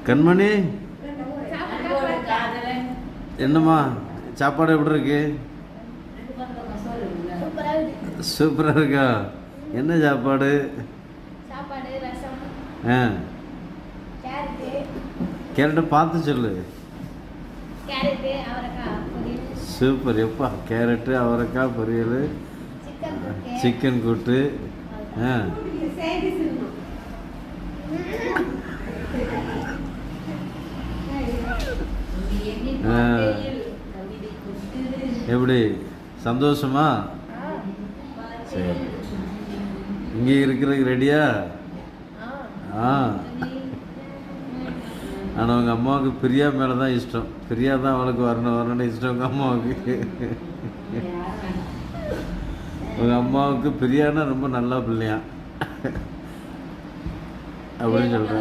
கண்மணி என்னம்மா சாப்பாடு எப்படி இருக்கு? சூப்பராக இருக்கா? என்ன சாப்பாடு? ஆ கேரட்டை பார்த்து சொல்லு. சூப்பர். எப்பா கேரட்டு அவரைக்காய் பொரியல், சிக்கன் கூட்டு. ஆ எப்படி சந்தோஷமா? சரி, இங்கே இருக்கிறதுக்கு ரெடியா? ஆ ஆனால் உங்கள் அம்மாவுக்கு பிரியா மேலே தான் இஷ்டம். பிரியா தான் அவளுக்கு வரணும்னு இஷ்டம் உங்கள் அம்மாவுக்கு. உங்கள் அம்மாவுக்கு பிரியானா ரொம்ப நல்ல பிள்ளையா அப்படின்னு சொல்கிறேன்.